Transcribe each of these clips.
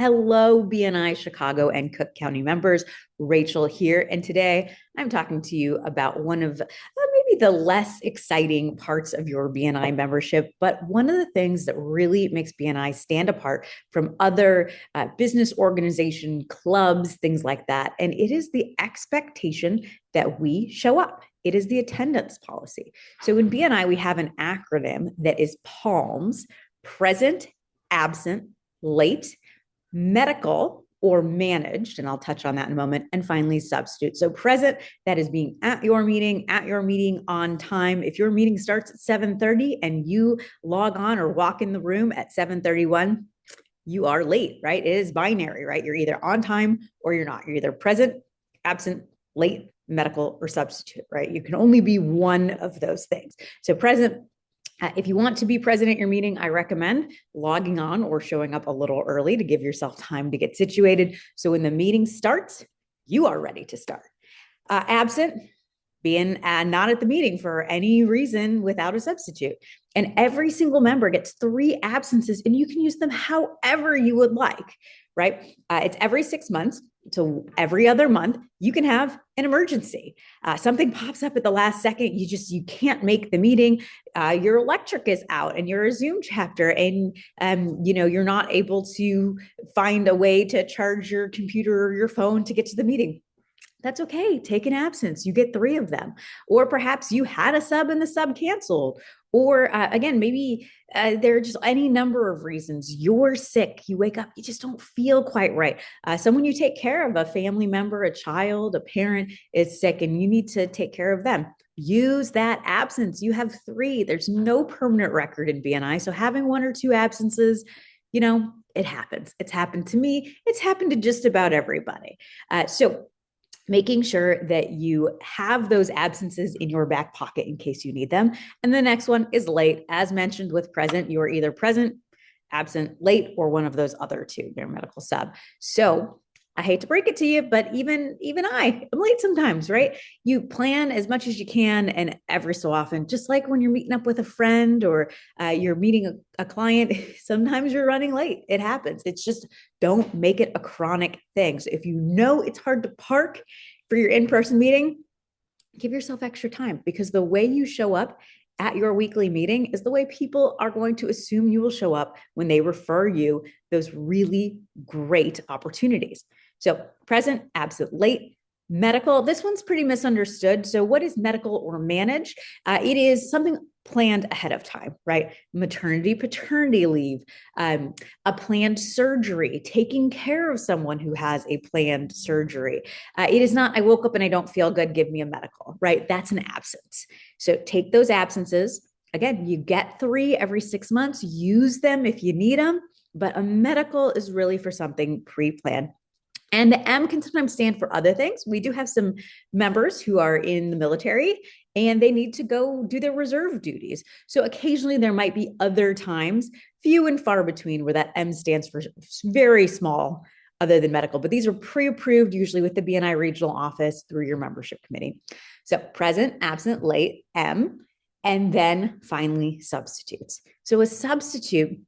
Hello, BNI Chicago and Cook County members. Rachel here. And today I'm talking to you about one of maybe the less exciting parts of your BNI membership, but one of the things that really makes BNI stand apart from other business organization clubs, things like that. And it is the expectation that we show up. It is the attendance policy. So in BNI, we have an acronym that is PALMS: present, absent, late, medical or managed, and I'll touch on that in a moment, and finally substitute. So present, that is being at your meeting on time. If your meeting starts at 7:30 and you log on or walk in the room at 7:31, you are late, right? It is binary, right? You're either on time or you're not. You're either present, absent, late, medical, or substitute, right? You can only be one of those things. So present, if you want to be present at your meeting, I recommend logging on or showing up a little early to give yourself time to get situated. So when the meeting starts, you are ready to start. Absent, being not at the meeting for any reason without a substitute. And every single member gets 3 absences, and you can use them however you would like, right? It's every 6 months. So every other month, you can have an emergency. Something pops up at the last second. You can't make the meeting. Your electric is out and you're a Zoom chapter, and you're not able to find a way to charge your computer or your phone to get to the meeting. That's okay. Take an absence. You get 3 of them. Or perhaps you had a sub and the sub canceled. Or again, maybe there are just any number of reasons. You're sick. You wake up, you just don't feel quite right. Someone you take care of, a family member, a child, a parent is sick, and you need to take care of them. Use that absence. You have 3. There's no permanent record in BNI. So having 1 or 2 absences, it happens. It's happened to me. It's happened to just about everybody. So making sure that you have those absences in your back pocket in case you need them. And the next one is late. As mentioned with present, you are either present, absent, late, or one of those other 2, your medical sub. So I hate to break it to you, but even I'm late sometimes, right? You plan as much as you can, and every so often, just like when you're meeting up with a friend or you're meeting a client, sometimes you're running late. It happens. It's just, don't make it a chronic thing. So if you know it's hard to park for your in-person meeting, give yourself extra time, because the way you show up at your weekly meeting is the way people are going to assume you will show up when they refer you those really great opportunities. So present, absent, late. Medical, this one's pretty misunderstood. So what is medical or managed? It is something planned ahead of time, right? Maternity, paternity leave, a planned surgery, taking care of someone who has a planned surgery. It is not, I woke up and I don't feel good, give me a medical, right? That's an absence. So take those absences. Again, you get 3 every 6 months. Use them if you need them, but a medical is really for something pre-planned. And the M can sometimes stand for other things. We do have some members who are in the military and they need to go do their reserve duties. So occasionally there might be other times, few and far between, where that M stands for very small other than medical. But these are pre-approved, usually with the BNI regional office through your membership committee. So present, absent, late, M, and then finally substitutes. So a substitute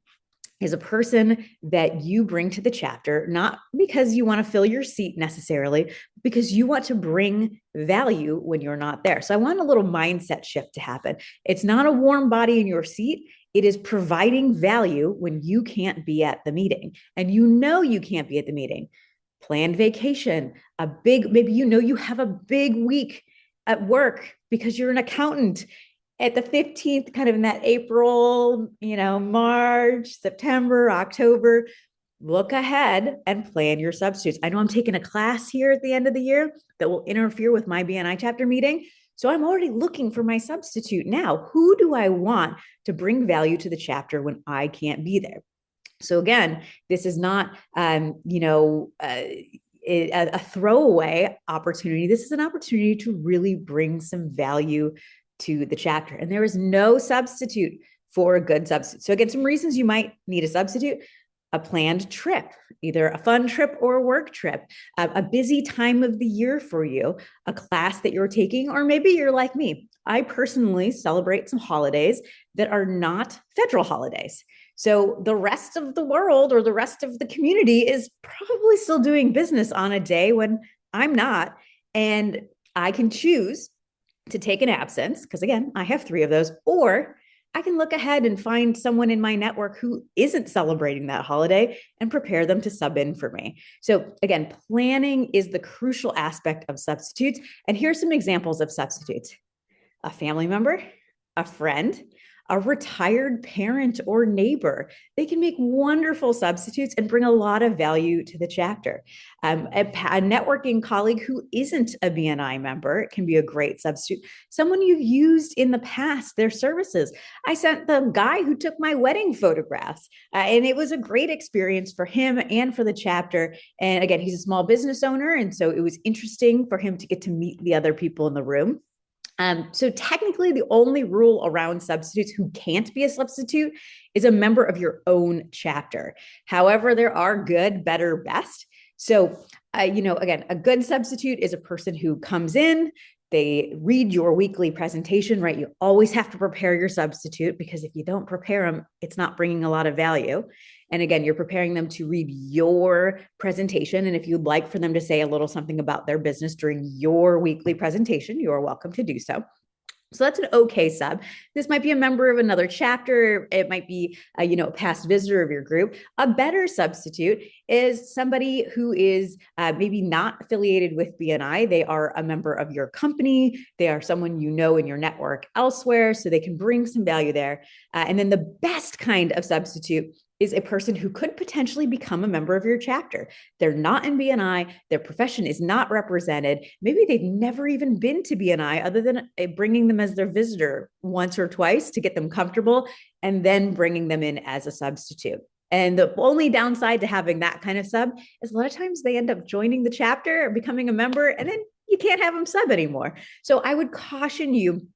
is a person that you bring to the chapter, not because you want to fill your seat necessarily, because you want to bring value when you're not there. So I want a little mindset shift to happen. It's not a warm body in your seat. It is providing value when you can't be at the meeting. And you can't be at the meeting. Planned vacation, maybe you have a big week at work because you're an accountant at the 15th, kind of in that April, March, September, October. Look ahead and plan your substitutes. I know I'm taking a class here at the end of the year that will interfere with my BNI chapter meeting. So I'm already looking for my substitute now. Who do I want to bring value to the chapter when I can't be there? So again, this is not, a throwaway opportunity. This is an opportunity to really bring some value to the chapter. And there is no substitute for a good substitute. So again, some reasons you might need a substitute: a planned trip, either a fun trip or a work trip, a busy time of the year for you, a class that you're taking, or maybe you're like me. I personally celebrate some holidays that are not federal holidays. So the rest of the world or the rest of the community is probably still doing business on a day when I'm not. And I can choose to take an absence, because again, I have three of those, or I can look ahead and find someone in my network who isn't celebrating that holiday and prepare them to sub in for me. So again, planning is the crucial aspect of substitutes. And here's some examples of substitutes: a family member, a friend, a retired parent or neighbor. They can make wonderful substitutes and bring a lot of value to the chapter. A networking colleague who isn't a BNI member can be a great substitute. Someone you've used in the past, their services. I sent the guy who took my wedding photographs, and it was a great experience for him and for the chapter. And again, he's a small business owner, and so it was interesting for him to get to meet the other people in the room. So technically, the only rule around substitutes who can't be a substitute is a member of your own chapter. However, there are good, better, best. So, again, a good substitute is a person who comes in, they read your weekly presentation, right? You always have to prepare your substitute, because if you don't prepare them, it's not bringing a lot of value. And again, you're preparing them to read your presentation. And if you'd like for them to say a little something about their business during your weekly presentation, you're welcome to do so. So that's an okay sub. This might be a member of another chapter. It might be, a past visitor of your group. A better substitute is somebody who is maybe not affiliated with BNI. They are a member of your company. They are someone you know in your network elsewhere, so they can bring some value there. And then the best kind of substitute is a person who could potentially become a member of your chapter. They're not in BNI, their profession is not represented. Maybe they've never even been to BNI other than bringing them as their visitor once or twice to get them comfortable, and then bringing them in as a substitute. And the only downside to having that kind of sub is a lot of times they end up joining the chapter or becoming a member, and then you can't have them sub anymore. So I would caution you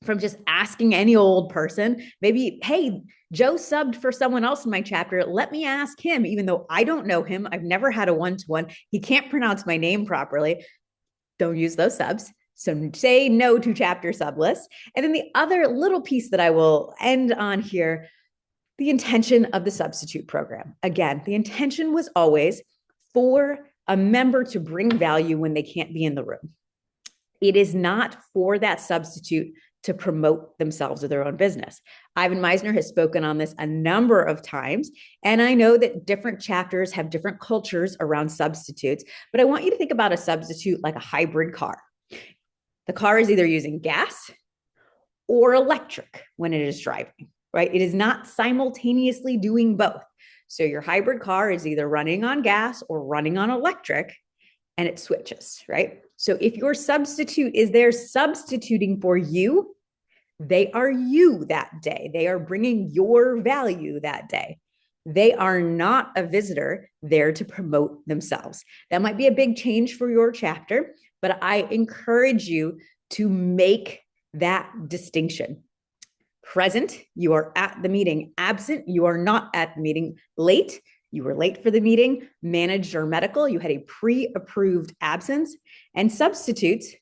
from just asking any old person, maybe, hey, Joe subbed for someone else in my chapter. Let me ask him, even though I don't know him. I've never had a one-to-one. He can't pronounce my name properly. Don't use those subs. So say no to chapter sub lists. And then the other little piece that I will end on here, the intention of the substitute program. Again, the intention was always for a member to bring value when they can't be in the room. It is not for that substitute to promote themselves or their own business. Ivan Meisner has spoken on this a number of times, and I know that different chapters have different cultures around substitutes, but I want you to think about a substitute like a hybrid car. The car is either using gas or electric when it is driving, right? It is not simultaneously doing both. So your hybrid car is either running on gas or running on electric, and it switches, right? So if your substitute is there substituting for you, they are you that day. They are bringing your value that day. They are not a visitor there to promote themselves. That might be a big change for your chapter, but I encourage you to make that distinction. Present, you are at the meeting. Absent, you are not at the meeting. Late, you were late for the meeting. Managed or medical, you had a pre-approved absence. And substitutes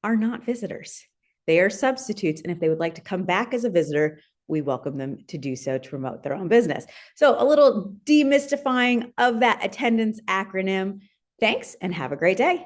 are not visitors. They are substitutes. And if they would like to come back as a visitor, we welcome them to do so to promote their own business. So a little demystifying of that attendance acronym. Thanks and have a great day.